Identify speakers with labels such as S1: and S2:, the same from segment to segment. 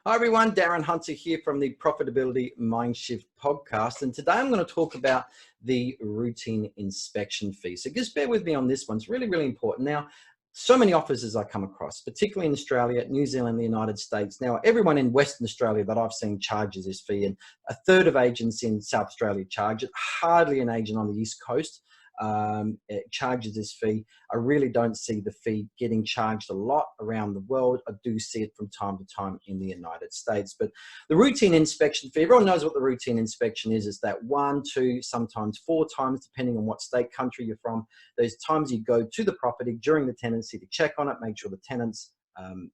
S1: Hi everyone, Darren Hunter here from the Profitability Mindshift podcast. And today I'm going to talk about the routine inspection fee. So just bear with me on this one. It's really, really important. Now, so many offices I come across, particularly in Australia, New Zealand, the United States. Now, everyone in Western Australia that I've seen charges this fee, and a third of agents in South Australia charge it. Hardly an agent on the East Coast it charges this fee. I really don't see the fee getting charged a lot around the world. I do see it from time to time in the United States. But the routine inspection fee, everyone knows what the routine inspection is that 1, 2, sometimes 4 times, depending on what state, country you're from. Those times you go to the property during the tenancy to check on it, make sure the tenants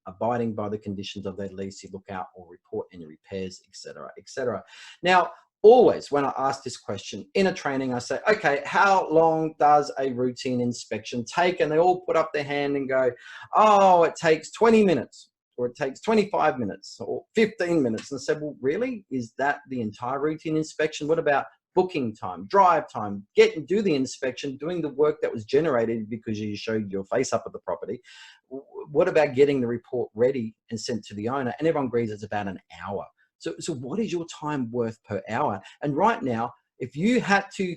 S1: abiding by the conditions of their lease, you look out or report any repairs, etc., etc. Now, always when I ask this question in a training, I say, okay, how long does a routine inspection take? And they all put up their hand and go, oh, it takes 20 minutes or it takes 25 minutes or 15 minutes. And I said, well, really? Is that the entire routine inspection? What about booking time, drive time, do the inspection, doing the work that was generated because you showed your face up at the property? What about getting the report ready and sent to the owner? And everyone agrees it's about an hour. So what is your time worth per hour? And right now, if you had to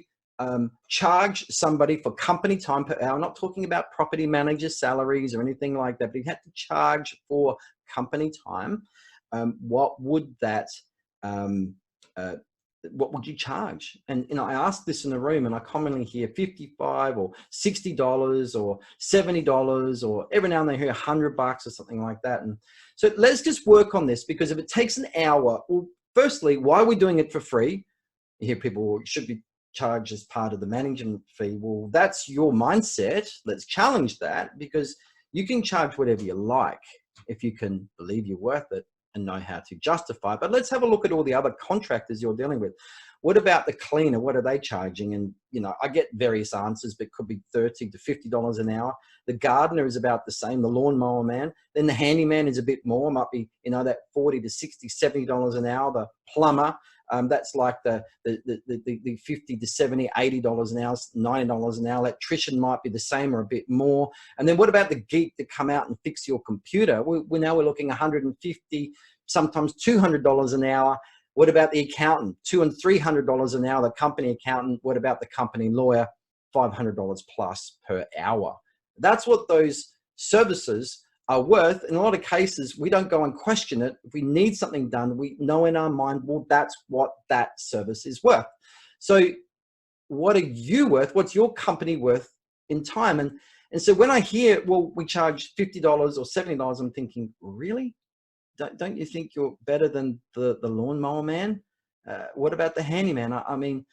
S1: charge somebody for company time per hour, not talking about property managers' salaries or anything like that, but if you had to charge for company time, what would you charge? And I ask this in the room, and I commonly hear $55 or $60 or $70, or every now and then I hear $100 or something like that. And so let's just work on this, because if it takes an hour, well, firstly, why are we doing it for free? You hear people, well, it should be charged as part of the management fee. Well, that's your mindset. Let's challenge that, because you can charge whatever you like if you can believe you're worth it and know how to justify. But let's have a look at all the other contractors you're dealing with. What about the cleaner? What are they charging? And I get various answers, but it could be $30 to $50 an hour. The gardener is about the same, the lawnmower man. Then the handyman is a bit more, might be that $40 to $60, $70 an hour. The plumber, that's like the $50 to $70, $80 an hour, $90 an hour. Electrician might be the same or a bit more. And then what about the geek to come out and fix your computer? We're looking $150, sometimes $200 an hour. What about the accountant? $200 and $300 an hour, the company accountant. What about the company lawyer? $500 plus per hour. That's what those services are worth. In a lot of cases, we don't go and question it. If we need something done, we know in our mind, well, that's what that service is worth. So what are you worth? What's your company worth in time? And so when I hear, well, we charge $50 or $70, I'm thinking, really? Don't you think you're better than the lawnmower man? What about the handyman? I mean,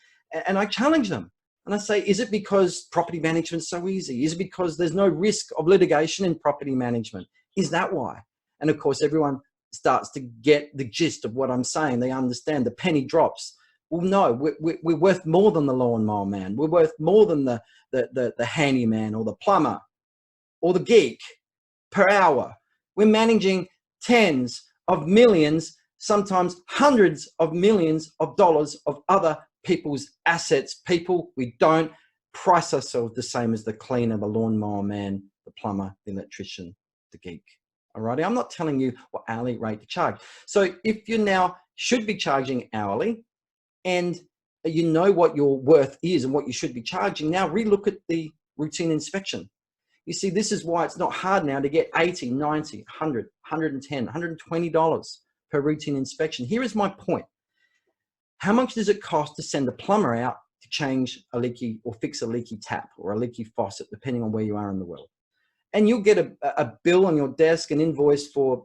S1: and I challenge them. And I say, is it because property management's so easy? Is it because there's no risk of litigation in property management? Is that why? And of course, everyone starts to get the gist of what I'm saying. They understand, the penny drops. Well, no, we're worth more than the lawnmower man. We're worth more than the handyman or the plumber or the geek per hour. We're managing tens of millions, sometimes hundreds of millions of dollars of other people's assets. People, we don't price ourselves the same as the cleaner, the lawnmower man, the plumber, the electrician, the geek. All righty, I'm not telling you what hourly rate to charge. So if you now should be charging hourly and you know what your worth is and what you should be charging, now relook at the routine inspection. You see, this is why it's not hard now to get $80, $90, $100, $110, $120 per routine inspection. Here is my point. How much does it cost to send a plumber out to change a leaky or fix a leaky tap or a leaky faucet, depending on where you are in the world? And you'll get a bill on your desk, an invoice for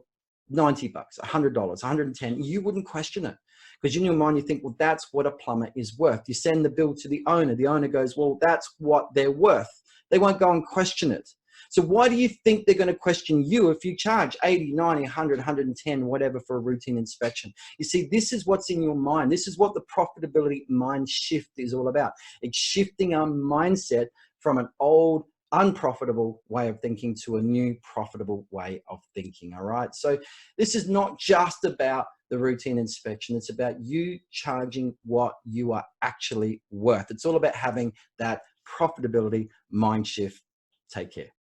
S1: $90, $100, $110. You wouldn't question it, because in your mind you think, well, that's what a plumber is worth. You send the bill to the owner. The owner goes, well, that's what they're worth. They won't go and question it. So why do you think they're going to question you if you charge 80, 90, 100, 110, whatever for a routine inspection? You see, this is what's in your mind. This is what the profitability mind shift is all about. It's shifting our mindset from an old, unprofitable way of thinking to a new profitable way of thinking. All right. So this is not just about the routine inspection. It's about you charging what you are actually worth. It's all about having that profitability mind shift. Take care.